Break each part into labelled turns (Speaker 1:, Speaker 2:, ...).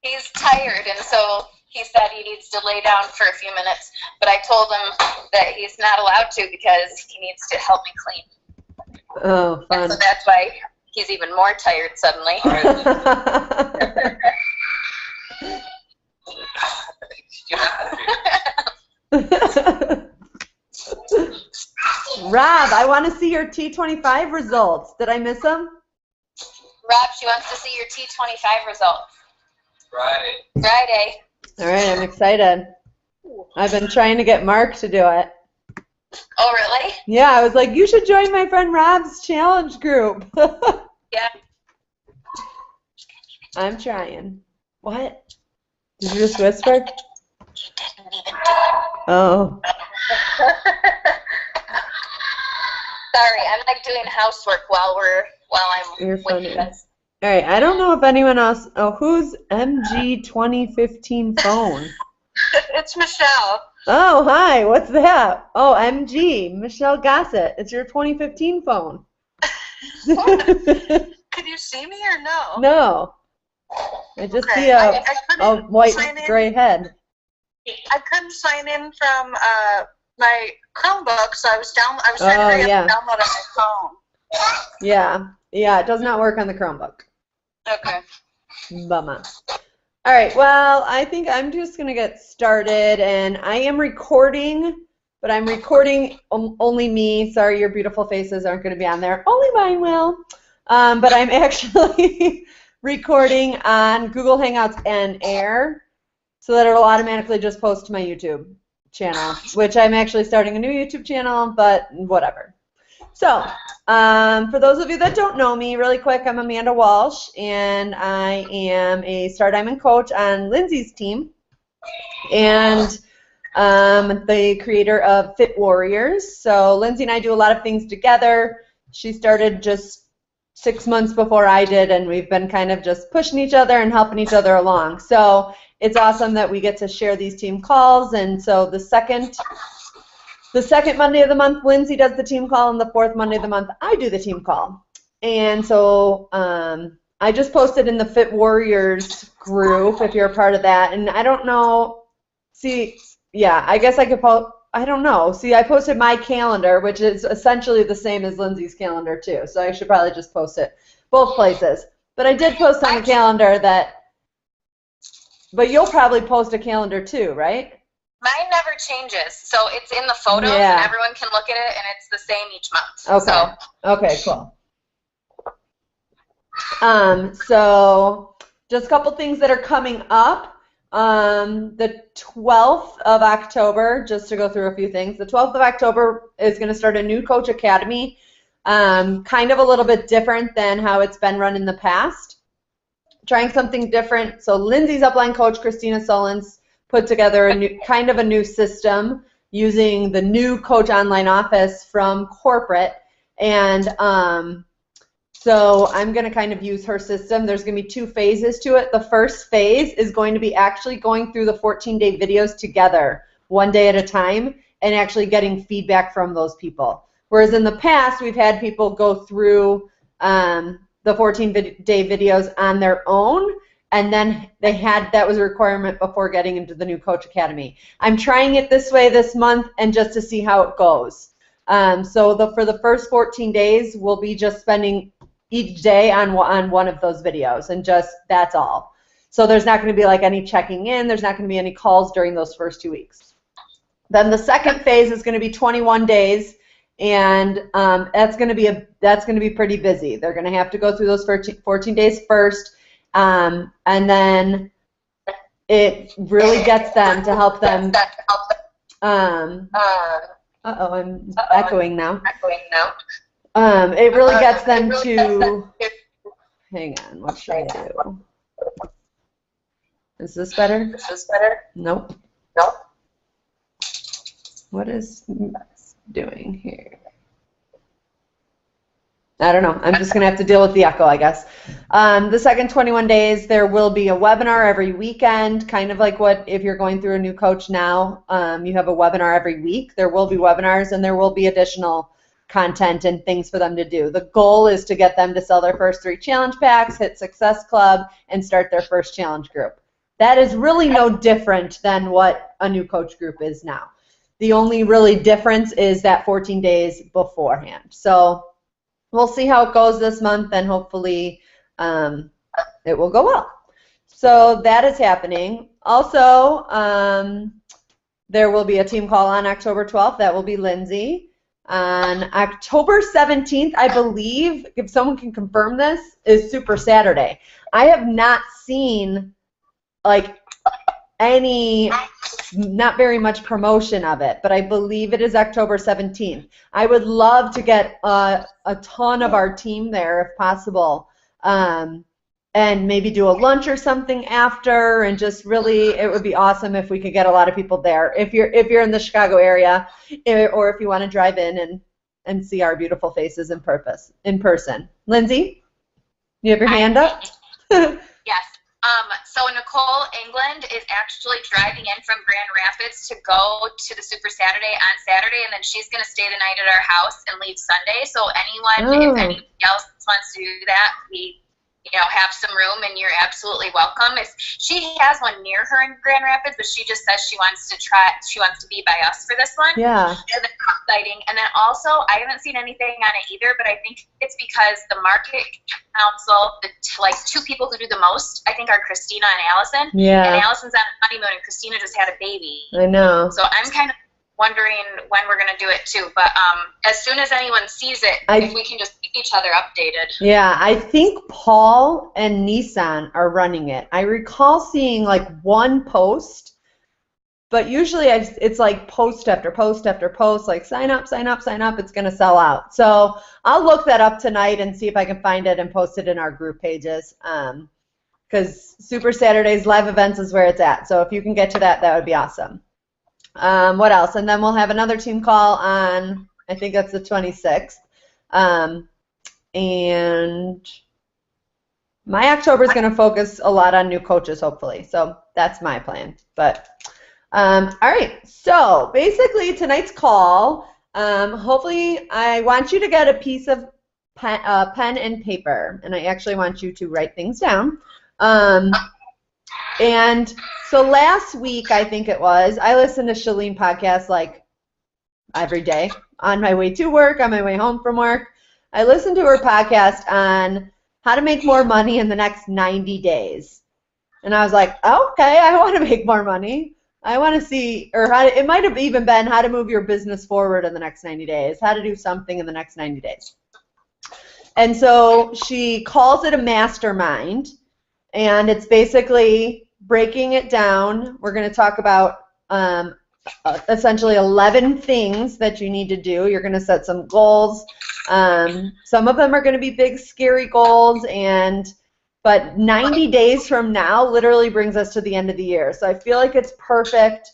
Speaker 1: He's tired, and so he said he needs to lay down for a few minutes, but I told him that he's not allowed to because he needs to help me clean.
Speaker 2: Oh, fun.
Speaker 1: And so that's why he's even more tired suddenly.
Speaker 2: Rob, I want to see your T25 results. Did I miss them?
Speaker 1: Rob, she wants to see your T25 results. Friday.
Speaker 2: All right, I'm excited. I've been trying to get Mark to do it.
Speaker 1: Oh, really?
Speaker 2: Yeah, I was like, you should join my friend Rob's challenge group.
Speaker 1: Yeah.
Speaker 2: I'm trying. What? Did you just whisper?
Speaker 1: You didn't even do it.
Speaker 2: Oh.
Speaker 1: Sorry, I'm like doing housework while I'm
Speaker 2: You're
Speaker 1: with
Speaker 2: funny.
Speaker 1: you guys.
Speaker 2: All right, I don't know if anyone else. Oh, who's MG 2015 phone?
Speaker 3: It's Michelle.
Speaker 2: Oh, hi. What's that? Oh, MG, Michelle Gossett. It's your 2015 phone.
Speaker 3: Could you see me or no?
Speaker 2: No. I just
Speaker 3: Okay.
Speaker 2: see a
Speaker 3: couldn't
Speaker 2: white
Speaker 3: sign in.
Speaker 2: gray head.
Speaker 3: I couldn't sign in from my Chromebook, so I was trying to
Speaker 2: Oh,
Speaker 3: hurry up
Speaker 2: yeah.
Speaker 3: and download on my phone.
Speaker 2: Yeah. Yeah, it does not work on the Chromebook.
Speaker 3: Okay.
Speaker 2: Bummer. All right, well, I think I'm just going to get started, and I am recording, but I'm recording only me. Sorry, your beautiful faces aren't going to be on there. Only mine will. But I'm actually recording on Google Hangouts and Air so that it'll automatically just post to my YouTube channel, which I'm actually starting a new YouTube channel, but whatever. So, for those of you that don't know me, really quick, I'm Amanda Walsh, and I am a Star Diamond coach on Lindsay's team, and the creator of Fit Warriors. So Lindsay and I do a lot of things together. She started just 6 months before I did, and we've been kind of just pushing each other and helping each other along. So it's awesome that we get to share these team calls, and so the second Monday of the month, Lindsay does the team call, and the fourth Monday of the month, I do the team call. And so I just posted in the Fit Warriors group, if you're a part of that. And I don't know, see, yeah, I guess I could post, I don't know. See, I posted my calendar, which is essentially the same as Lindsay's calendar, too. So I should probably just post it both places. But I did post on the calendar that, but you'll probably post a calendar, too, right?
Speaker 1: Mine never changes, so it's in the photos,
Speaker 2: Yeah.
Speaker 1: and everyone can look at it, and it's the same each month.
Speaker 2: Okay.
Speaker 1: So,
Speaker 2: Okay, cool. So just a couple things that are coming up. The 12th of October, just to go through a few things, the 12th of October is going to start a new Coach Academy, kind of a little bit different than how it's been run in the past. Trying something different. So Lindsay's upline coach, Christina Solons, put together a new system using the new Coach Online Office from corporate, and so I'm going to kind of use her system. There's going to be 2 phases to it. The first phase is going to be actually going through the 14-day videos together, one day at a time, and actually getting feedback from those people. Whereas in the past, we've had people go through the 14-day videos on their own, and then that was a requirement before getting into the new Coach Academy. I'm trying it this way this month, and just to see how it goes. So for the first 14 days, we'll be just spending each day on one of those videos, and just that's all. So there's not going to be like any checking in. There's not going to be any calls during those first 2 weeks. Then the second phase is going to be 21 days, and that's going to be pretty busy. They're going to have to go through those 14 days first. And then it really gets them to help them. Uh-oh, I'm echoing now. It really gets them to. Hang on, what should I do? Is this better? Nope. What is doing here? I don't know. I'm just going to have to deal with the echo, I guess. The second 21 days, there will be a webinar every weekend, kind of like what if you're going through a new coach now, you have a webinar every week. There will be webinars, and there will be additional content and things for them to do. The goal is to get them to sell their first 3 challenge packs, hit Success Club, and start their first challenge group. That is really no different than what a new coach group is now. The only really difference is that 14 days beforehand. So we'll see how it goes this month, and hopefully it will go well. So that is happening. Also, there will be a team call on October 12th. That will be Lindsay. On October 17th, I believe, if someone can confirm this, is Super Saturday. I have not seen like any, not very much promotion of it, but I believe it is October 17th. I would love to get a ton of our team there if possible, and maybe do a lunch or something after, and just really, it would be awesome if we could get a lot of people there. If you're in the Chicago area, or if you want to drive in and see our beautiful faces in person. Lindsay, you have your hand up?
Speaker 1: Yes. So Nicole England is actually driving in from Grand Rapids to go to the Super Saturday on Saturday, and then she's going to stay the night at our house and leave Sunday. So if anybody else wants to do that, we have some room, and you're absolutely welcome. She has one near her in Grand Rapids, but she just says she wants to be by us for this one.
Speaker 2: Yeah.
Speaker 1: And then exciting. And then also, I haven't seen anything on it either, but I think it's because the market council, the 2 people who do the most, I think, are Christina and Allison.
Speaker 2: Yeah.
Speaker 1: And Allison's on honeymoon, and Christina just had a baby.
Speaker 2: I know.
Speaker 1: So I'm kind of wondering when we're going to do it too, but as soon as anyone sees it, if we can just keep each other updated.
Speaker 2: Yeah, I think Paul and Nissan are running it. I recall seeing like one post, but usually it's like post after post after post, like sign up, sign up, sign up, it's going to sell out. So I'll look that up tonight and see if I can find it and post it in our group pages, because Super Saturdays live events is where it's at. So if you can get to that, that would be awesome. What else? And then we'll have another team call on, I think that's the 26th. And my October is going to focus a lot on new coaches, hopefully. So that's my plan. But all right. So basically tonight's call, hopefully I want you to get a piece of pen and paper, and I actually want you to write things down. And so last week, I think it was, I listened to Chalene podcast like every day on my way to work, on my way home from work. I listened to her podcast on how to make more money in the next 90 days. And I was like, okay, I want to make more money. I want to see, or it might have even been how to move your business forward in the next 90 days, how to do something in the next 90 days. And so she calls it a mastermind, and it's basically breaking it down. We're going to talk about essentially 11 things that you need to do. You're going to set some goals. Some of them are going to be big, scary goals, but 90 days from now literally brings us to the end of the year. So I feel like it's perfect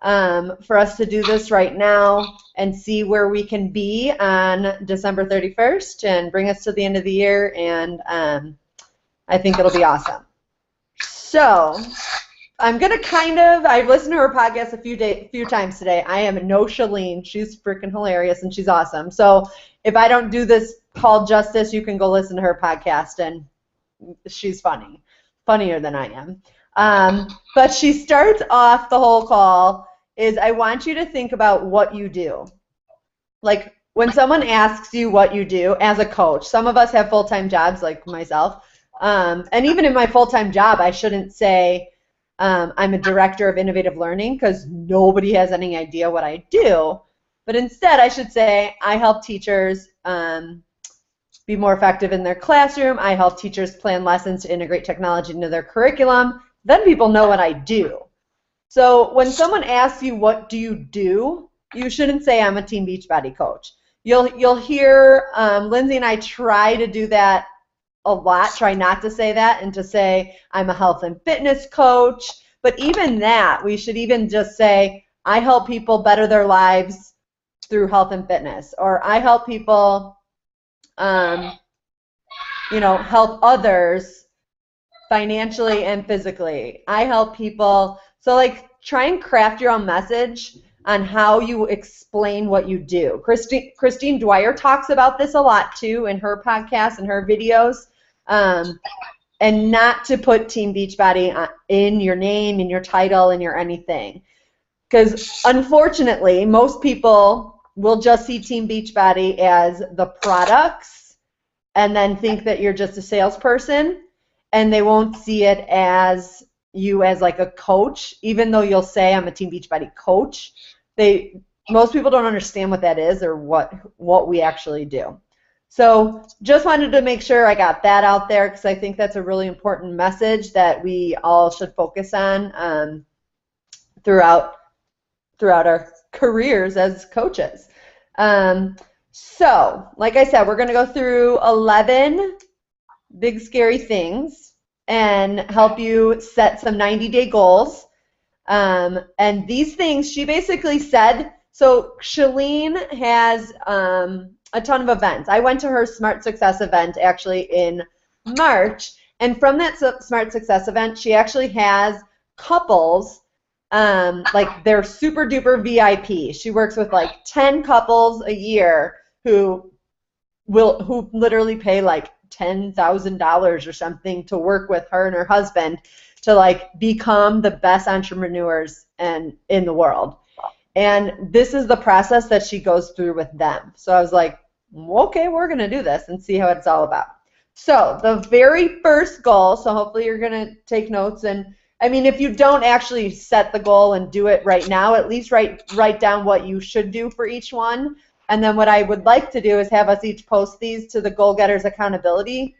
Speaker 2: for us to do this right now and see where we can be on December 31st and bring us to the end of the year, and I think it'll be awesome. So I'm going to I've listened to her podcast a few times today. I am no Chalene. She's freaking hilarious, and she's awesome. So if I don't do this call justice, you can go listen to her podcast, and she's funnier than I am. But she starts off the whole call is, I want you to think about what you do. Like when someone asks you what you do as a coach, some of us have full-time jobs like myself. And even in my full-time job, I shouldn't say I'm a director of innovative learning, because nobody has any idea what I do. But instead, I should say I help teachers be more effective in their classroom. I help teachers plan lessons to integrate technology into their curriculum. Then people know what I do. So when someone asks you what do, you shouldn't say I'm a Team Beachbody coach. You'll hear Lindsay and I try to do that a lot, try not to say that, and to say I'm a health and fitness coach. But even that, we should even just say I help people better their lives through health and fitness, or I help people help others financially and physically. I help people. So like, try and craft your own message. on how you explain what you do. Christine Dwyer talks about this a lot too in her podcast and her videos, and not to put Team Beachbody in your name, in your title, in your anything. Because unfortunately, most people will just see Team Beachbody as the products and then think that you're just a salesperson, and they won't see it as you as like a coach, even though you'll say I'm a Team Beachbody coach. Most people don't understand what that is or what we actually do. So just wanted to make sure I got that out there, because I think that's a really important message that we all should focus on throughout our careers as coaches. So like I said, we're going to go through 11 big scary things and help you set some 90-day goals. And these things, she basically said, so Chalene has a ton of events. I went to her Smart Success event actually in March, and from that Smart Success event, she actually has couples, like they're super duper VIP. She works with like 10 couples a year who literally pay like $10,000 or something to work with her and her husband to like become the best entrepreneurs in the world. And this is the process that she goes through with them. So I was like, okay, we're going to do this and see how it's all about. So the very first goal, so hopefully you're going to take notes, and I mean, if you don't actually set the goal and do it right now, at least write down what you should do for each one. And then what I would like to do is have us each post these to the Goal Getters Accountability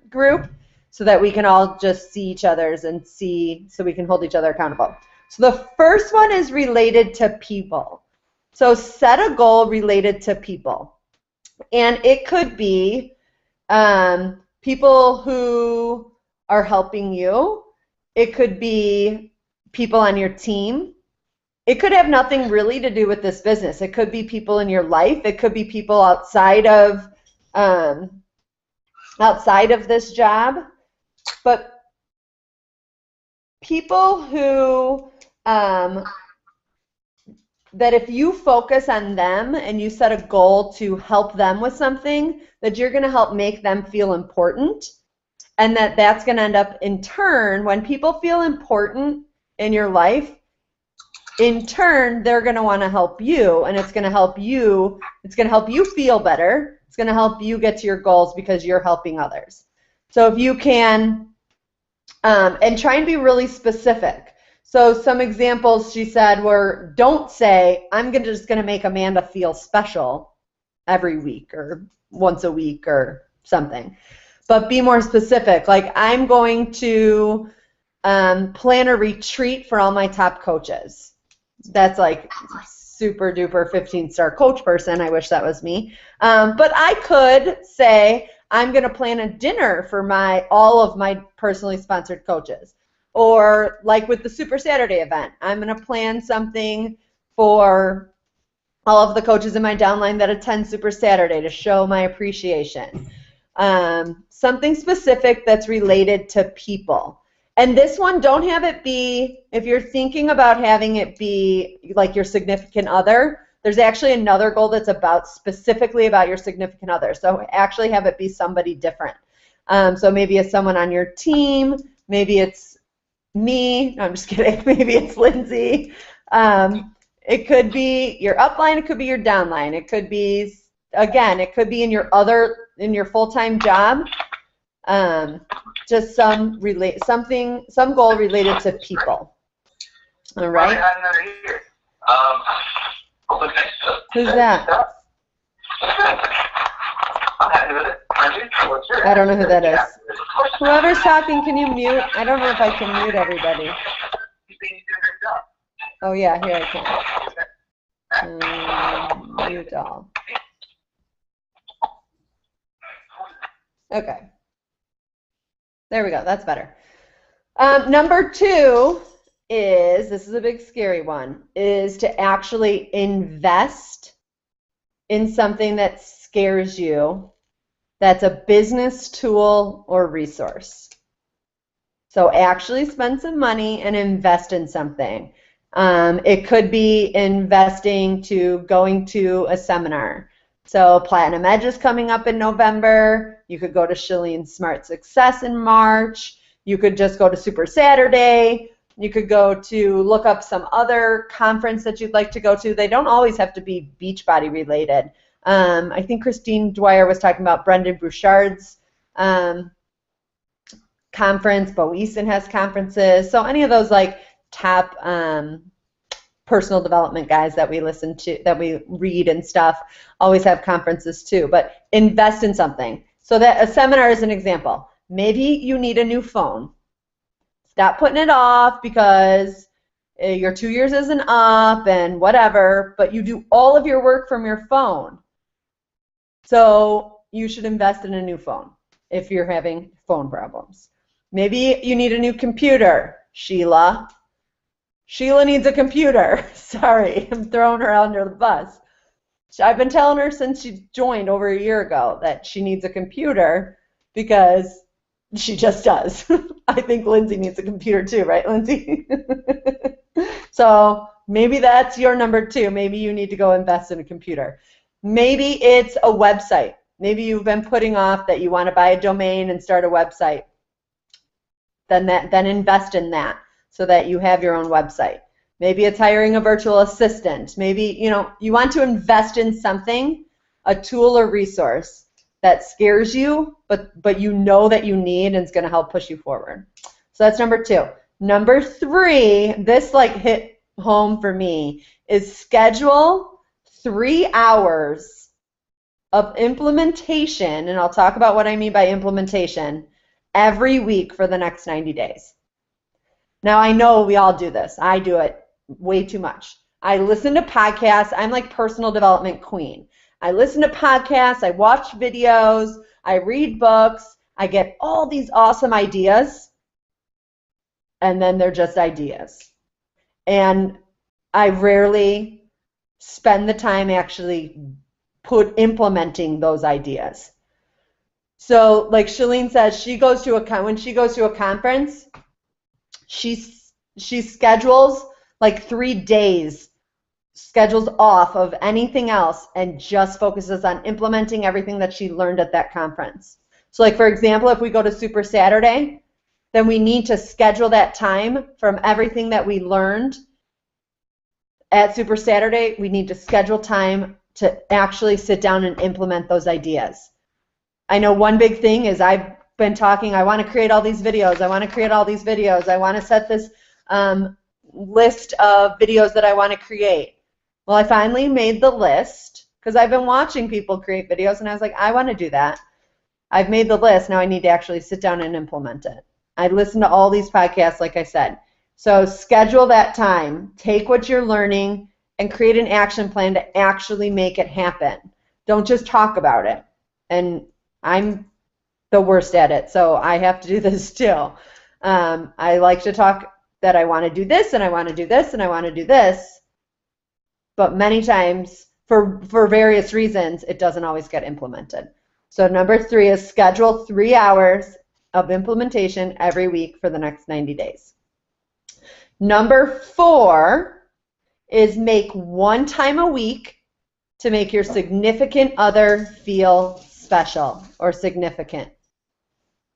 Speaker 2: group, so that we can all just see each other's and so we can hold each other accountable. So the first one is related to people. So set a goal related to people. And it could be people who are helping you. It could be people on your team. It could have nothing really to do with this business. It could be people in your life. It could be people outside of this job. But people who that if you focus on them and you set a goal to help them with something, that you're going to help make them feel important, and that's going to end up in turn, when people feel important in your life, in turn they're going to want to help you, and it's going to help you feel better. It's going to help you get to your goals because you're helping others. So if you can, and try and be really specific. So some examples she said were, don't say, I'm just going to make Amanda feel special every week or once a week or something. But be more specific. Like, I'm going to plan a retreat for all my top coaches. That's like super duper 15-star coach person. I wish that was me. But I could say, I'm going to plan a dinner for all of my personally sponsored coaches. Or like with the Super Saturday event, I'm going to plan something for all of the coaches in my downline that attend Super Saturday to show my appreciation. Something specific that's related to people. And this one, don't have it be, if you're thinking about having it be like your significant other, there's actually another goal that's specifically about your significant other. So actually have it be somebody different. So maybe it's someone on your team, maybe it's me, no, I'm just kidding, maybe it's Lindsay. It could be your upline, it could be your downline, it could be, again, it could be in your full-time job. Just some goal related to people. All right. Who's that? I don't know who that is. Whoever's talking, can you mute? I don't know if I can mute everybody. Oh yeah, here I can. Mute all. Okay. There we go. That's better. Number 2 is, this is a big scary one, is to actually invest in something that scares you, that's a business tool or resource. So actually spend some money and invest in something. It could be investing to going to a seminar. So Platinum Edge is coming up in November. You could go to Shalene's Smart Success in March. You could just go to Super Saturday. You could go to look up some other conference that you'd like to go to. They don't always have to be Beachbody related. I think Christine Dwyer was talking about Brendan Burchard's conference. Bo Eason has conferences. So any of those like top personal development guys that we listen to, that we read and stuff, always have conferences too. But invest in something. So that a seminar is an example. Maybe you need a new phone. Stop putting it off because your 2 years isn't up and whatever, but you do all of your work from your phone. So you should invest in a new phone if you're having phone problems. Maybe you need a new computer, Sheila. Sheila needs a computer. Sorry, I'm throwing her under the bus. I've been telling her since she joined over a year ago that she needs a computer because she just does. I think Lindsay needs a computer too, right, Lindsay? So maybe that's your number 2. Maybe you need to go invest in a computer. Maybe it's a website. Maybe you've been putting off that you want to buy a domain and start a website. Then invest in that so that you have your own website. Maybe it's hiring a virtual assistant. Maybe you want to invest in something, a tool or resource that scares you, but you know that you need and it's going to help push you forward. So that's number 2. Number 3, this like hit home for me, is schedule 3 hours of implementation, and I'll talk about what I mean by implementation, every week for the next 90 days. Now I know we all do this. I do it way too much. I listen to podcasts. I'm like personal development queen. I listen to podcasts, I watch videos, I read books, I get all these awesome ideas, and then they're just ideas. And I rarely spend the time actually implementing those ideas. So like Shalene says, when she goes to a conference, she schedules like 3 days, schedules off of anything else and just focuses on implementing everything that she learned at that conference. So like for example, if we go to Super Saturday, then we need to schedule that time from everything that we learned at Super Saturday. We need to schedule time to actually sit down and implement those ideas. I know one big thing is I've been talking, I want to create all these videos, I want to set this list of videos that I want to create. Well, I finally made the list because I've been watching people create videos and I was like, I want to do that. I've made the list, now I need to actually sit down and implement it. I listen to all these podcasts, like I said. So schedule that time, take what you're learning and create an action plan to actually make it happen. Don't just talk about it. And I'm the worst at it, so I have to do this too. I like to talk that I want to do this and I want to do this and I want to do this, but many times for various reasons it doesn't always get implemented. So number 3 is schedule 3 hours of implementation every week for the next 90 days. Number 4 is make one time a week to make your significant other feel special or significant.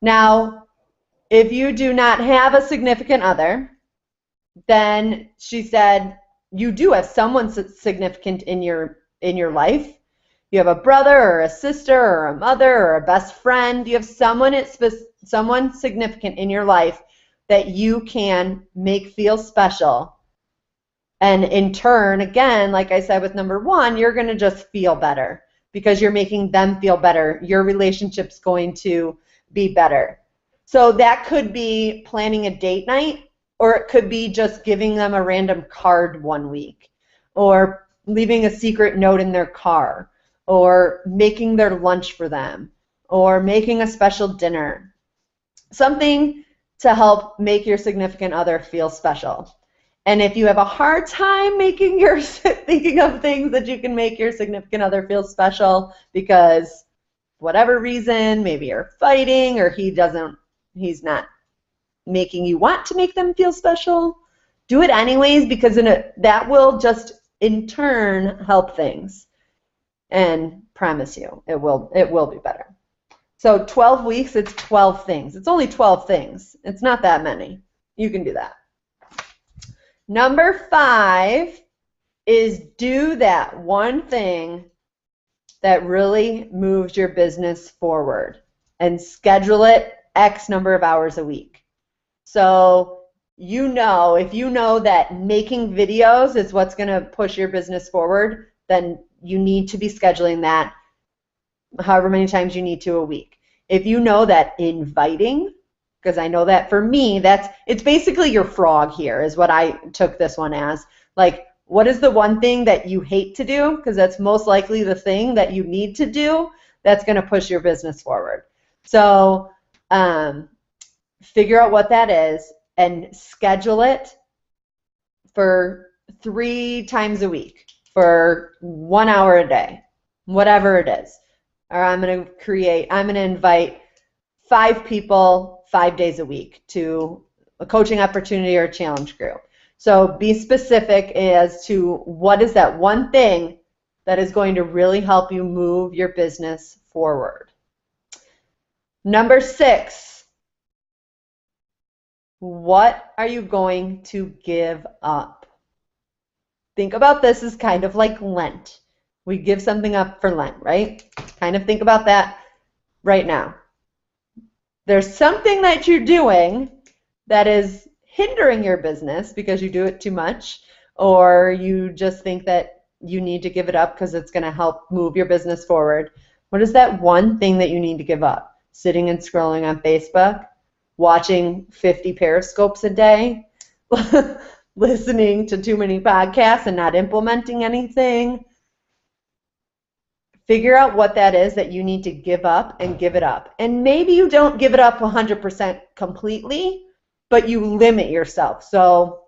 Speaker 2: Now, if you do not have a significant other, then she said you do have someone significant in your life. You have a brother or a sister or a mother or a best friend. You have someone significant in your life that you can make feel special. And in turn, again, like I said with number 1, you're going to just feel better because you're making them feel better. Your relationship's going to be better. So that could be planning a date night, or it could be just giving them a random card one week, or leaving a secret note in their car, or making their lunch for them, or making a special dinner. Something to help make your significant other feel special. And if you have a hard time thinking of things that you can make your significant other feel special because whatever reason, maybe you're fighting or he's not making you want to make them feel special, do it anyways, because that will just in turn help things. And promise you, it will be better. So 12 weeks, it's 12 things. It's only 12 things. It's not that many. You can do that. Number 5 is do that one thing that really moves your business forward and schedule it X number of hours a week. So if you know that making videos is what's going to push your business forward, then you need to be scheduling that however many times you need to a week. If you know that inviting, because I know that for me, it's basically your frog here is what I took this one as. Like, what is the one thing that you hate to do? Because that's most likely the thing that you need to do that's going to push your business forward. So figure out what that is and schedule it for 3 times a week for 1 hour a day, whatever it is. Or I'm going to invite 5 people 5 days a week to a coaching opportunity or a challenge group. So be specific as to what is that one thing that is going to really help you move your business forward. Number 6, what are you going to give up? Think about this as kind of like Lent. We give something up for Lent, right? Kind of think about that right now. There's something that you're doing that is hindering your business because you do it too much, or you just think that you need to give it up because it's going to help move your business forward. What is that one thing that you need to give up? Sitting and scrolling on Facebook, watching 50 Periscopes a day, listening to too many podcasts and not implementing anything. Figure out what that is that you need to give up and give it up. And maybe you don't give it up 100% completely, but you limit yourself. So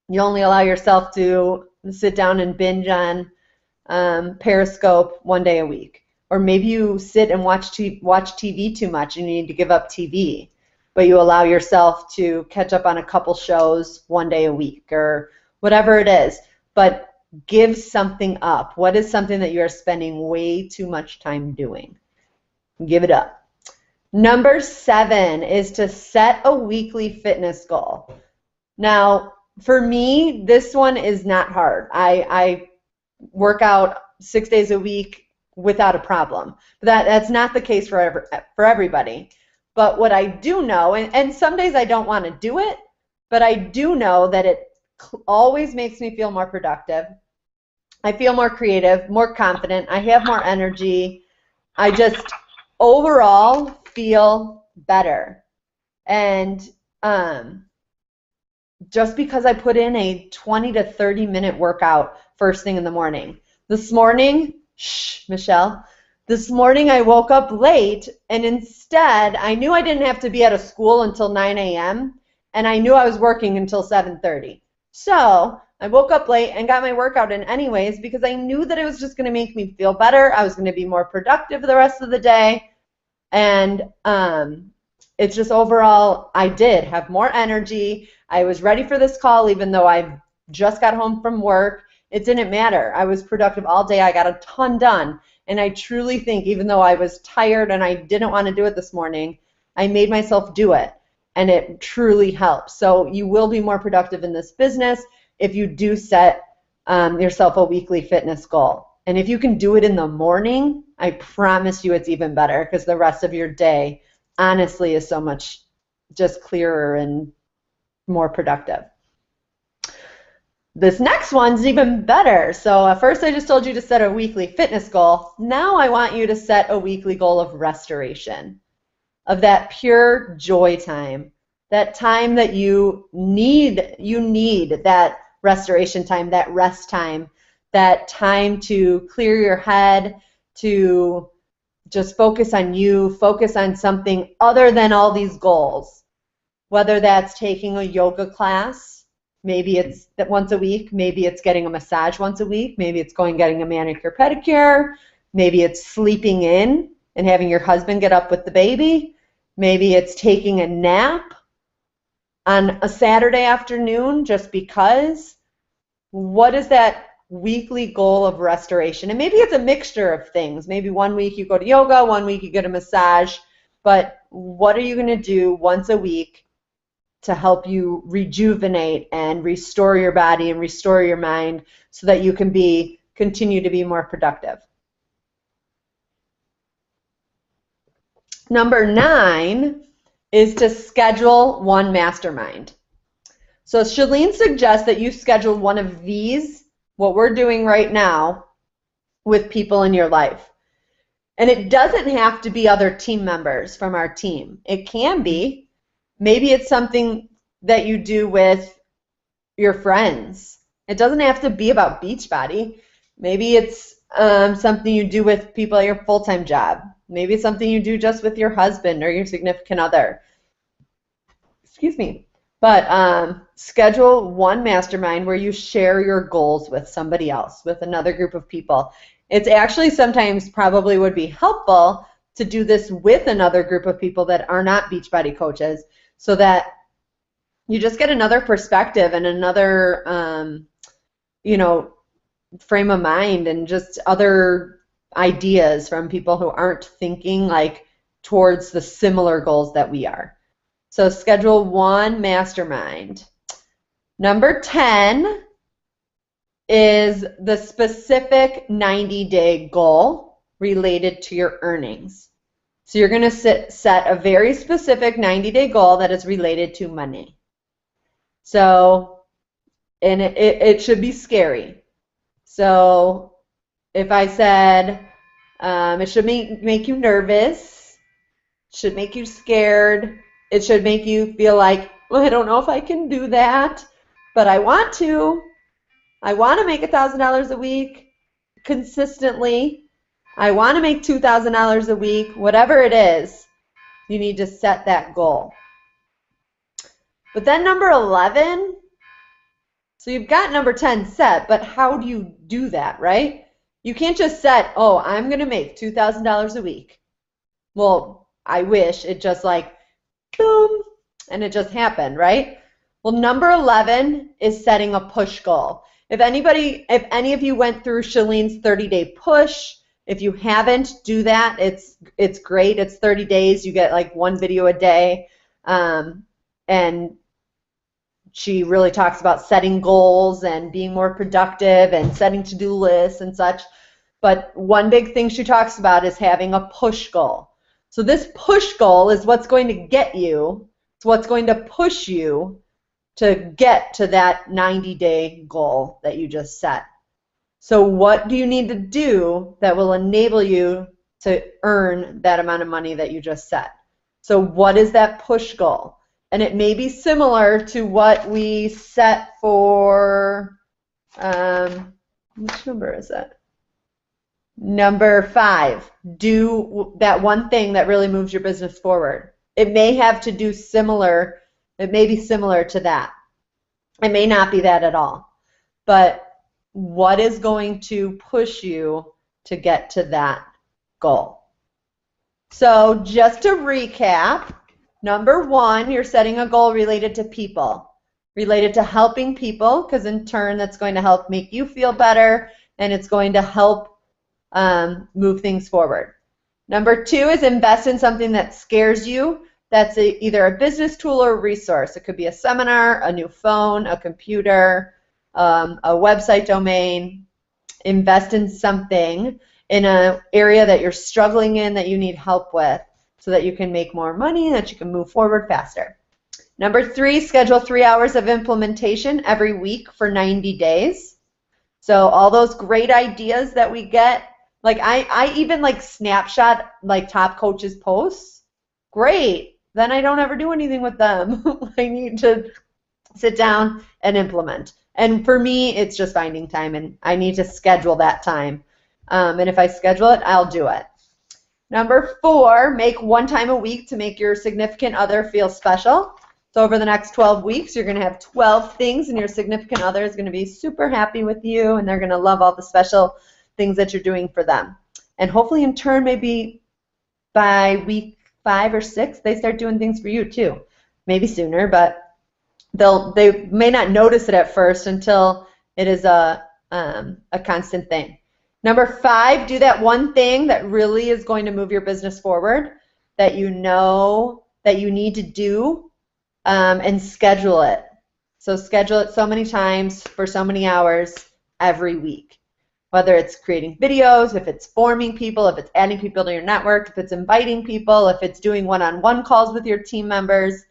Speaker 2: you only allow yourself to sit down and binge on Periscope 1 day a week. Or maybe you sit and watch TV too much and you need to give up TV, but you allow yourself to catch up on a couple shows 1 day a week or whatever it is. But give something up. What is something that you are spending way too much time doing? Give it up. Number 7 is to set a weekly fitness goal. Now, for me, this one is not hard. I work out 6 days a week without a problem. But that's not the case for everybody. But what I do know, and some days I don't want to do it, but I do know that it always makes me feel more productive. I feel more creative, more confident. I have more energy. I just overall feel better. And just because I put in a 20 to 30 minute workout first thing in the morning. This morning, Michelle, this morning I woke up late, and instead I knew I didn't have to be at a school until 9 a.m. and I knew I was working until 7:30. So I woke up late and got my workout in anyways because I knew that it was just going to make me feel better. I was going to be more productive the rest of the day. And it's just overall, I did have more energy. I was ready for this call even though I just got home from work. It didn't matter. I was productive all day. I got a ton done. And I truly think even though I was tired and I didn't want to do it this morning, I made myself do it. And it truly helps. So you will be more productive in this business if you do set yourself a weekly fitness goal. And if you can do it in the morning, I promise you it's even better because the rest of your day, honestly, is so much just clearer and more productive. This next one's even better. So first I just told you to set a weekly fitness goal. Now I want you to set a weekly goal of restoration, of that pure joy time, that time that you need that restoration time, that rest time, that time to clear your head, to just focus on you, focus on something other than all these goals. Whether that's taking a yoga class, maybe it's once a week, maybe it's getting a massage once a week, maybe it's getting a manicure pedicure, maybe it's sleeping in and having your husband get up with the baby, maybe it's taking a nap. on a Saturday afternoon just because? What is that weekly goal of restoration? And maybe it's a mixture of things. Maybe one week you go to yoga, one week you get a massage, but what are you going to do once a week to help you rejuvenate and restore your body and restore your mind so that you can continue to be more productive? Number 9 is to schedule one mastermind. So Chalene suggests that you schedule one of these, what we're doing right now, with people in your life. And it doesn't have to be other team members from our team. It can be. Maybe it's something that you do with your friends. It doesn't have to be about Beachbody. Maybe it's something you do with people at your full-time job. Maybe it's something you do just with your husband or your significant other. Excuse me. But schedule one mastermind where you share your goals with somebody else, with another group of people. It's actually sometimes probably would be helpful to do this with another group of people that are not Beachbody coaches so that you just get another perspective and another, frame of mind and just other ideas from people who aren't thinking like towards the similar goals that we are. So schedule one mastermind. Number 10 is the specific 90-day goal related to your earnings. So you're going to set a very specific 90-day goal that is related to money. So, and it should be scary. So if I said it should make you nervous, should make you scared, it should make you feel like, well, I don't know if I can do that, but I want to. I want to make $1,000 a week consistently. I want to make $2,000 a week. Whatever it is, you need to set that goal. But then number 11, so you've got number 10 set, but how do you do that, right? You can't just set, oh, I'm going to make $2,000 a week. Well, I wish it just like, boom, and it just happened, right? Well, number 11 is setting a push goal. If any of you went through Chalene's 30-day push, if you haven't, do that. It's great. It's 30 days. You get like one video a day. And she really talks about setting goals and being more productive and setting to-do lists and such. But one big thing she talks about is having a push goal. So this push goal is what's going to get you, it's what's going to push you to get to that 90-day goal that you just set. So what do you need to do that will enable you to earn that amount of money that you just set? So what is that push goal? And it may be similar to what we set for, which number is that? Number 5, do that one thing that really moves your business forward. It may have to do similar, it may be similar to that. It may not be that at all. But what is going to push you to get to that goal? So just to recap, number 1, you're setting a goal related to people, related to helping people, because in turn that's going to help make you feel better and it's going to help move things forward. Number 2 is invest in something that scares you. That's either a business tool or a resource. It could be a seminar, a new phone, a computer, a website domain. Invest in something in an area that you're struggling in that you need help with so that you can make more money and that you can move forward faster. Number 3, schedule 3 hours of implementation every week for 90 days. So all those great ideas that we get, like I even like snapshot like top coaches posts. Great. Then I don't ever do anything with them. I need to sit down and implement. And for me, it's just finding time, and I need to schedule that time. And if I schedule it, I'll do it. Number 4, make one time a week to make your significant other feel special. So over the next 12 weeks, you're going to have 12 things, and your significant other is going to be super happy with you, and they're going to love all the special things that you're doing for them. And hopefully in turn, maybe by week 5 or 6, they start doing things for you too. Maybe sooner, but they may not notice it at first until it is a constant thing. Number 5, do that one thing that really is going to move your business forward, that you know that you need to do, and schedule it. So schedule it so many times for so many hours every week. Whether it's creating videos, if it's forming people, if it's adding people to your network, if it's inviting people, if it's doing one-on-one calls with your team members,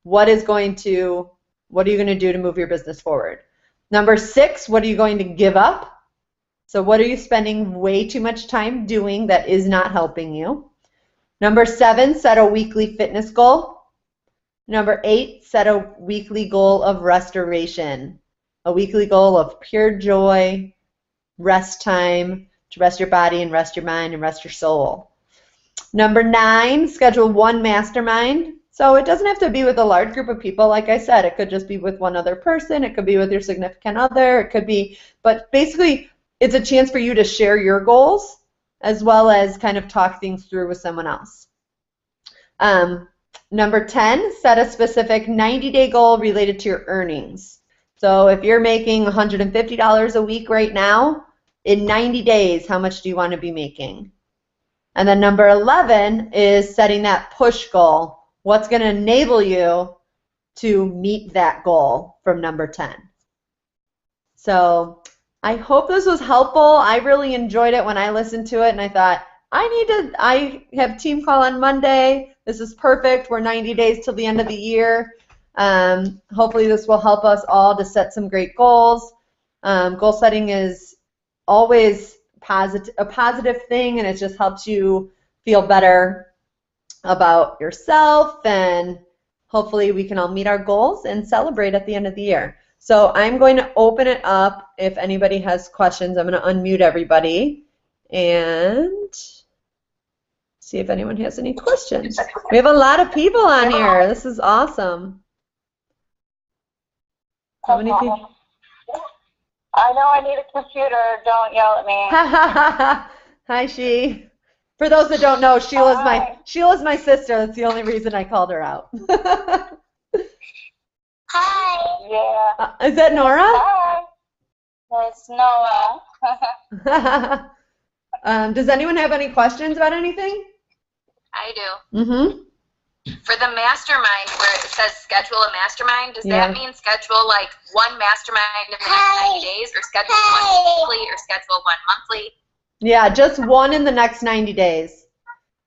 Speaker 2: what are you going to do to move your business forward? Number 6, what are you going to give up? So what are you spending way too much time doing that is not helping you? Number 7, set a weekly fitness goal. Number 8, set a weekly goal of restoration. A weekly goal of pure joy, rest time, to rest your body and rest your mind and rest your soul. Number 9, schedule one mastermind. So it doesn't have to be with a large group of people. Like I said, it could just be with one other person. It could be with your significant other. It could be, but basically it's a chance for you to share your goals as well as kind of talk things through with someone else. Number 10, set a specific 90-day goal related to your earnings. So if you're making $150 a week right now, in 90 days, how much do you want to be making? And then number 11 is setting that push goal. What's going to enable you to meet that goal from number 10? So I hope this was helpful. I really enjoyed it when I listened to it, and I thought, I have team call on Monday. This is perfect. We're 90 days till the end of the year. Hopefully this will help us all to set some great goals. Goal setting is always a positive thing, and it just helps you feel better about yourself, and hopefully we can all meet our goals and celebrate at the end of the year. So I'm going to open it up if anybody has questions. I'm going to unmute everybody and see if anyone has any questions. We have a lot of people on here. This is awesome. How many people?
Speaker 3: I know I need a computer. Don't yell at me.
Speaker 2: Hi, She. For those that don't know, Sheila's my sister. That's the only reason I called her out.
Speaker 3: Hi. Yeah.
Speaker 2: Is that Nora?
Speaker 3: Hi. It's Noah.
Speaker 2: Does anyone have any questions about anything?
Speaker 1: I do.
Speaker 2: Mm-hmm.
Speaker 1: For the mastermind, where it says schedule a mastermind, does that mean schedule like one mastermind in the next 90 days, or schedule one weekly, or schedule one monthly?
Speaker 2: Yeah, just one in the next 90 days.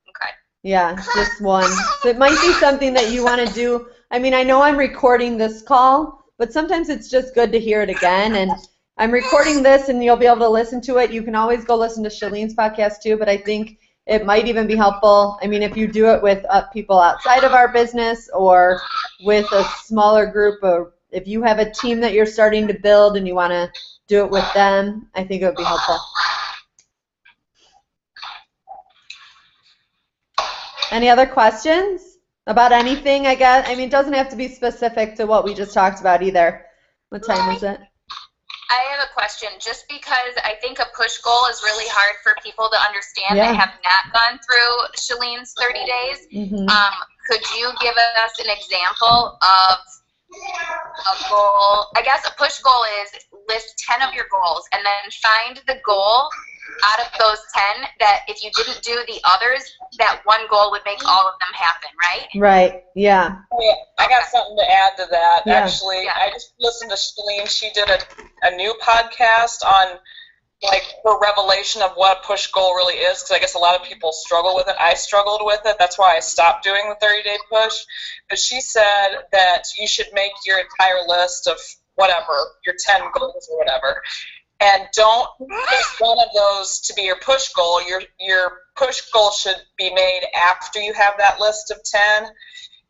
Speaker 1: Okay.
Speaker 2: Yeah, just one. So it might be something that you want to do. I mean, I know I'm recording this call, but sometimes it's just good to hear it again. And I'm recording this, and you'll be able to listen to it. You can always go listen to Shalene's podcast too, but I think it might even be helpful. I mean, if you do it with people outside of our business or with a smaller group, or if you have a team that you're starting to build and you want to do it with them, I think it would be helpful. Any other questions about anything, I guess? I mean, it doesn't have to be specific to what we just talked about either. What time is it?
Speaker 1: I have a question. Just because I think a push goal is really hard for people to understand that have not gone through Shalene's 30 days, could you give us an example of a goal? I guess a push goal is list 10 of your goals and then find the goal out of those 10 that if you didn't do the others, that one goal would make all of them happen, right?
Speaker 2: Right, yeah.
Speaker 4: I got something to add to that, actually. I just listened to Shalene. She did a new podcast on, like, her revelation of what a push goal really is, because I guess a lot of people struggle with it. I struggled with it. That's why I stopped doing the 30-day push. But she said that you should make your entire list of whatever, your 10 goals or whatever. And don't pick one of those to be your push goal. Your push goal should be made after you have that list of 10.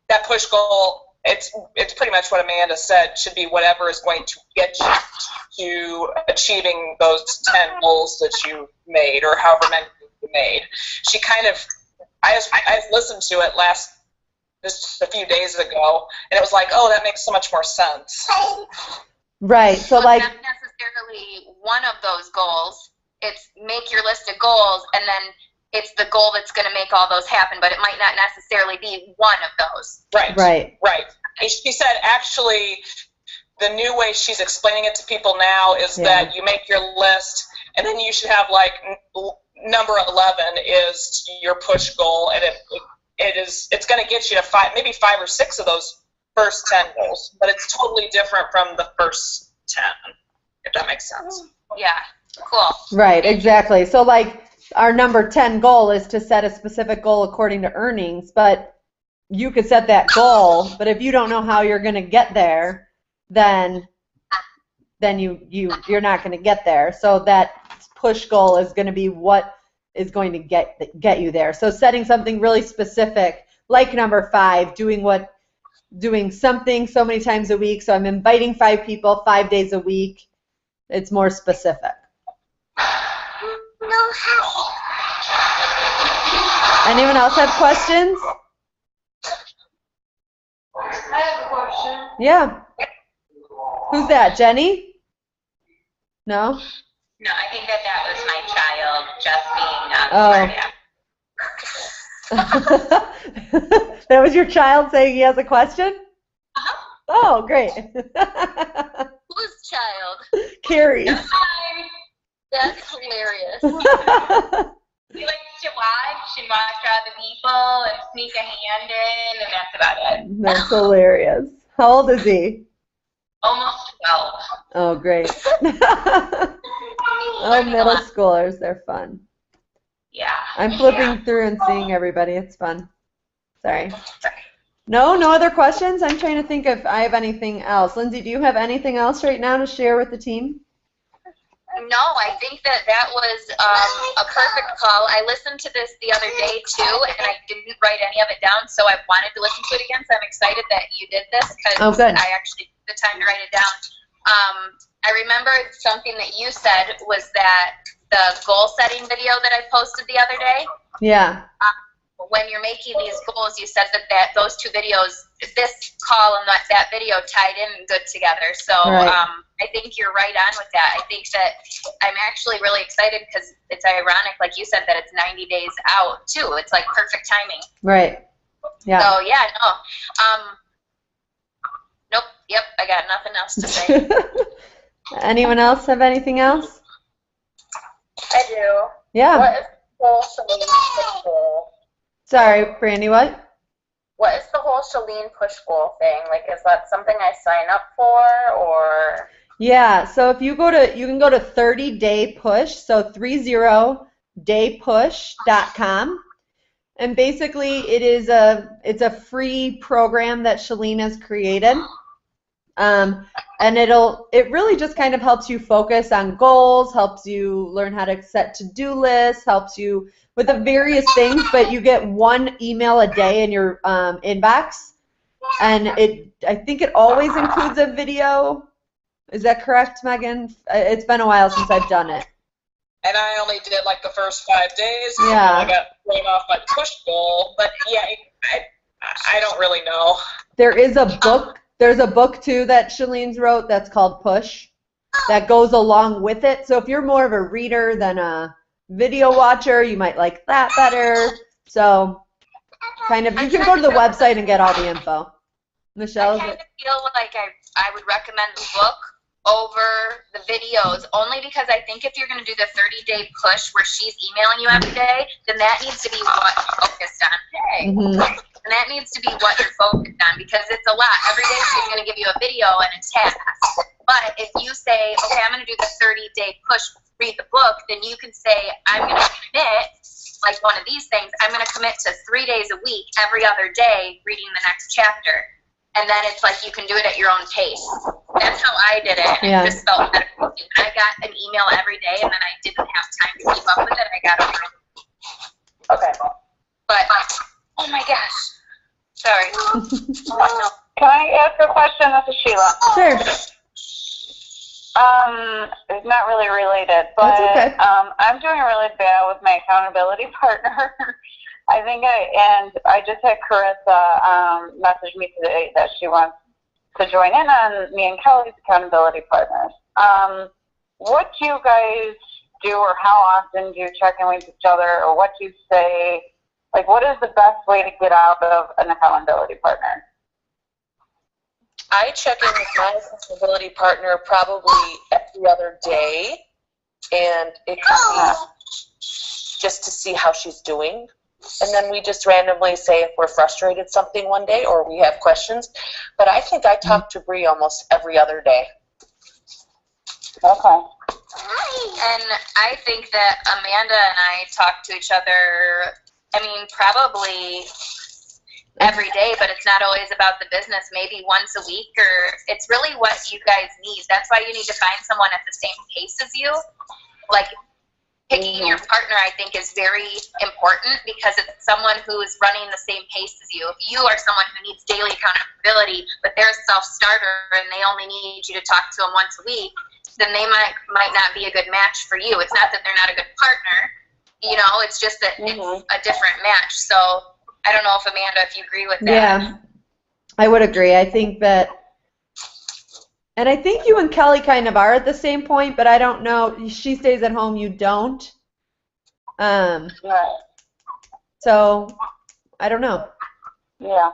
Speaker 4: That push goal, it's pretty much what Amanda said, should be whatever is going to get you to achieving those 10 goals that you made, or however many you made. She kind of, I listened to it just a few days ago, and it was like, oh, that makes so much more sense.
Speaker 2: Right, so
Speaker 1: it's
Speaker 2: like...
Speaker 1: not necessarily one of those goals. It's make your list of goals, and then it's the goal that's going to make all those happen, but it might not necessarily be one of those.
Speaker 4: Right.
Speaker 2: Right.
Speaker 4: Right. She said actually the new way she's explaining it to people now is that you make your list, and then you should have like number 11 is your push goal, and it's going to get you to maybe 5 or 6 of those first 10 goals, but it's totally different from the first 10, if that makes sense.
Speaker 1: Yeah, cool.
Speaker 2: Right, exactly. So like our number 10 goal is to set a specific goal according to earnings, but you could set that goal, but if you don't know how you're going to get there, then you're not going to get there. So that push goal is going to be what is going to get you there. So setting something really specific, like number 5, doing something so many times a week. So I'm inviting 5 people 5 days a week. It's more specific. Anyone else have questions?
Speaker 5: I have a question.
Speaker 2: Yeah. Who's that, Jenny? No?
Speaker 1: No, I think that was my child just being smart.
Speaker 2: That was your child saying he has a question?
Speaker 1: Uh-huh.
Speaker 2: Oh, great.
Speaker 1: Whose child?
Speaker 2: Carrie's.
Speaker 1: Hi. That's hilarious. He likes to watch and watch other people and sneak a hand in, and that's about it.
Speaker 2: That's hilarious. How old is he?
Speaker 1: Almost 12.
Speaker 2: Oh, great. Oh, middle schoolers, they're fun.
Speaker 1: Yeah.
Speaker 2: I'm flipping through and seeing everybody. It's fun. Sorry. No other questions? I'm trying to think if I have anything else. Lindsay, do you have anything else right now to share with the team?
Speaker 1: No, I think that was a perfect call. I listened to this the other day too, and I didn't write any of it down, so I wanted to listen to it again. So I'm excited that you did this because I actually took the time to write it down. I remember something that you said was that the goal setting video that I posted the other day.
Speaker 2: Yeah.
Speaker 1: When you're making these goals, you said that those 2 videos, this call and that video tied in good together. So I think you're right on with that. I think that I'm actually really excited because it's ironic, like you said, that it's 90 days out too. It's like perfect timing.
Speaker 2: Right. Yeah.
Speaker 1: So yeah, no. Nope. Yep. I got nothing else to say.
Speaker 2: Anyone else have anything else?
Speaker 5: I do.
Speaker 2: Yeah.
Speaker 5: What is the whole Chalene push goal?
Speaker 2: Sorry, Brandy, what?
Speaker 5: What is the whole Chalene push goal thing? Like, is that something I sign up for, or?
Speaker 2: Yeah, so if you can go to 30-day push, so 30daypush.com. And basically it's a free program that Chalene has created. And it really just kind of helps you focus on goals, helps you learn how to set to-do lists, helps you with the various things, but you get 1 email a day in your inbox. And I think it always includes a video. Is that correct, Megan? It's been a while since I've done it.
Speaker 4: And I only did like the first 5 days.
Speaker 2: Yeah.
Speaker 4: I got thrown off my push goal, but yeah, I don't really know.
Speaker 2: There is a book. There's a book too that Shalene's wrote that's called Push that goes along with it. So if you're more of a reader than a video watcher, you might like that better. So kind of you can go to the website and get all the info. Michelle?
Speaker 1: I kind of feel like I would recommend the book over the videos, only because I think if you're going to do the 30-day push where she's emailing you every day, then that needs to be what you're focused on. And that needs to be what you're focused on, because it's a lot. Every day she's going to give you a video and a task. But if you say, okay, I'm going to do the 30-day push, read the book, then you can say, I'm going to commit, like one of these things, I'm going to commit to 3 days a week, every other day, reading the next chapter. And then it's like you can do it at your own pace. That's how I did it. And it just felt better. When I got an email every day and then I didn't have time to keep up with it, I got over it.
Speaker 5: Okay.
Speaker 1: But, oh my gosh. Sorry.
Speaker 3: Can I ask a question? This is Sheila.
Speaker 2: Sure.
Speaker 3: It's not really related, but
Speaker 2: That's okay.
Speaker 3: I'm doing really bad with my accountability partner. I just had Carissa message me today that she wants to join in on me and Kelly's accountability partners. What do you guys do, or how often do you check in with each other, or what do you say? Like, what is the best way to get out of an accountability partner?
Speaker 6: I check in with my accountability partner probably every other day, and it can be just to see how she's doing. And then we just randomly say if we're frustrated something one day or we have questions. But I think I talk to Bree almost every other day.
Speaker 3: Okay.
Speaker 1: And I think that Amanda and I talk to each other, I mean, probably every day, but it's not always about the business, maybe once a week, or it's really what you guys need. That's why you need to find someone at the same pace as you. Like, picking your partner, I think, is very important because it's someone who is running the same pace as you. If you are someone who needs daily accountability, but they're a self-starter and they only need you to talk to them once a week, then they might not be a good match for you. It's not that they're not a good partner, you know, it's just that it's a different match. So I don't know if Amanda, if you agree with that.
Speaker 2: Yeah, I would agree. I think that, and I think you and Kelly kind of are at the same point, but I don't know. She stays at home, you don't.
Speaker 3: Right.
Speaker 2: So I don't know.
Speaker 3: Yeah.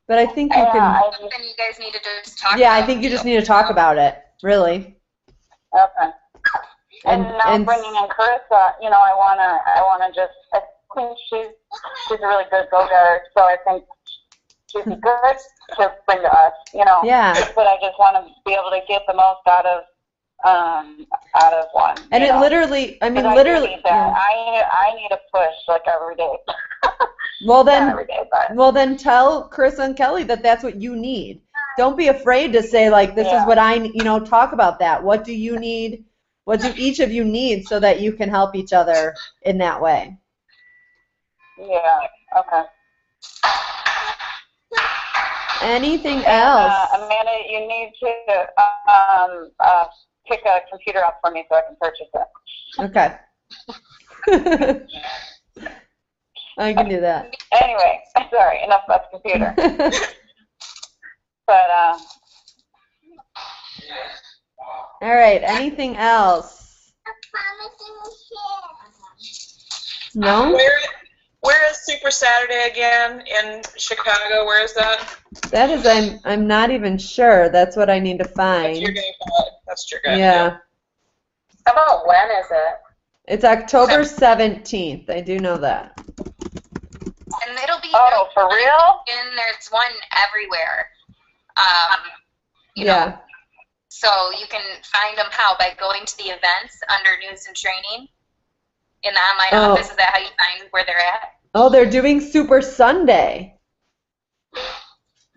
Speaker 2: But I think you can.
Speaker 1: Then you guys need to just talk.
Speaker 2: Yeah, I think you just need to talk about it, really.
Speaker 3: Okay. And now bringing in Carissa, you know, I wanna just. I think she's a really good go-getter, so I think she'd be good to bring to us, you know.
Speaker 2: Yeah.
Speaker 3: But I just want to be able to get the most out of one.
Speaker 2: And it literally, I mean, literally.
Speaker 3: I need that. I need a push like every day.
Speaker 2: Well then,
Speaker 3: Not every day, but.
Speaker 2: well then, tell Carissa and Kelly that that's what you need. Don't be afraid to say like, this is what I, you know, talk about that. What do you need? What do each of you need so that you can help each other in that way?
Speaker 3: Yeah. Okay.
Speaker 2: Anything else?
Speaker 3: Amanda, you need to pick a computer up for me so I can purchase it.
Speaker 2: Okay. I can do that.
Speaker 3: Anyway, sorry, enough about the computer. But
Speaker 2: all right, anything else? No?
Speaker 4: Where is Super Saturday again in Chicago? Where is that?
Speaker 2: That is, I'm not even sure. That's what I need to find.
Speaker 4: That's your guy.
Speaker 2: Yeah.
Speaker 5: How about when is it?
Speaker 2: It's October 17th. I do know that.
Speaker 1: And it'll be.
Speaker 3: Oh, for real?
Speaker 1: And there's one everywhere. You
Speaker 2: Yeah.
Speaker 1: know, so you can find them how? By going to the events under news and training in the online office. Is that how you find where they're at?
Speaker 2: Oh, they're doing Super Sunday.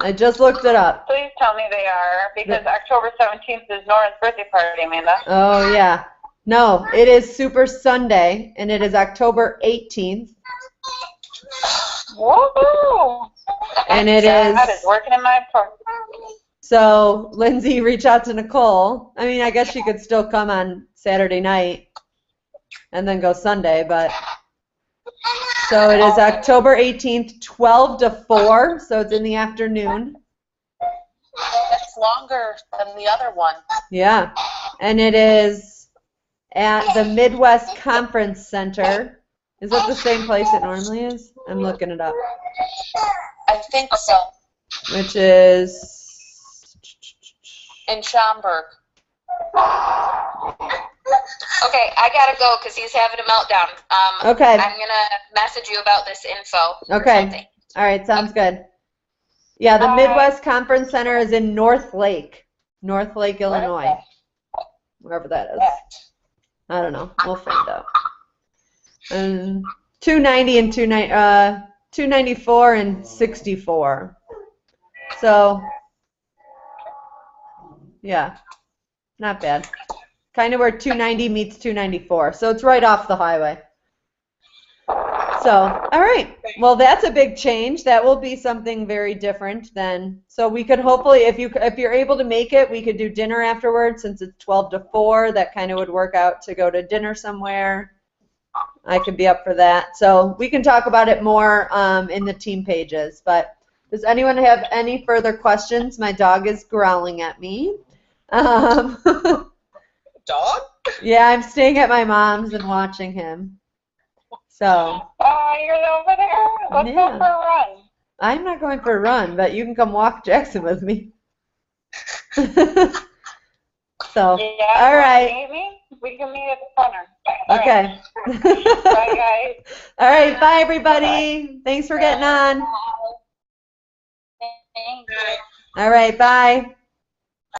Speaker 2: I just looked it up.
Speaker 3: Please tell me they are, because October 17th is Nora's birthday party, Amanda.
Speaker 2: Oh, yeah. No, it is Super Sunday, and it is October 18th.
Speaker 3: Woohoo!
Speaker 2: And it is.
Speaker 3: That is working in my part.
Speaker 2: So, Lindsay, reach out to Nicole. I mean, I guess she could still come on Saturday night and then go Sunday, but. So it is October 18th, 12 to 4, so it's in the afternoon.
Speaker 6: That's longer than the other one.
Speaker 2: Yeah, and it is at the Midwest Conference Center. Is that the same place it normally is? I'm looking it up.
Speaker 6: I think so.
Speaker 2: Which is
Speaker 6: in Schaumburg.
Speaker 1: Okay, I gotta go because he's having a meltdown.
Speaker 2: Okay.
Speaker 1: I'm gonna message you about this info.
Speaker 2: Okay. All right, sounds good. Yeah, the Midwest Conference Center is in North Lake, Illinois, wherever that is. I don't know. We'll find out. 290 and 294 and 64. So, yeah, not bad. Kind of where 290 meets 294. So it's right off the highway. So, all right. Well, that's a big change. That will be something very different then. So we could hopefully, if you're able to make it, we could do dinner afterwards since it's 12 to 4. That kind of would work out to go to dinner somewhere. I could be up for that. So we can talk about it more in the team pages. But does anyone have any further questions? My dog is growling at me.
Speaker 4: Dog?
Speaker 2: Yeah, I'm staying at my mom's and watching him. So.
Speaker 3: Oh, you're over there? Let's go for a run.
Speaker 2: I'm not going for a run, but you can come walk Jackson with me. So,
Speaker 3: Yeah,
Speaker 2: all right.
Speaker 3: meet me? We can meet at the corner.
Speaker 2: Okay.
Speaker 3: Bye, guys.
Speaker 2: All right. Bye, everybody. Thanks for getting on.
Speaker 1: Thank you.
Speaker 2: All right. Bye.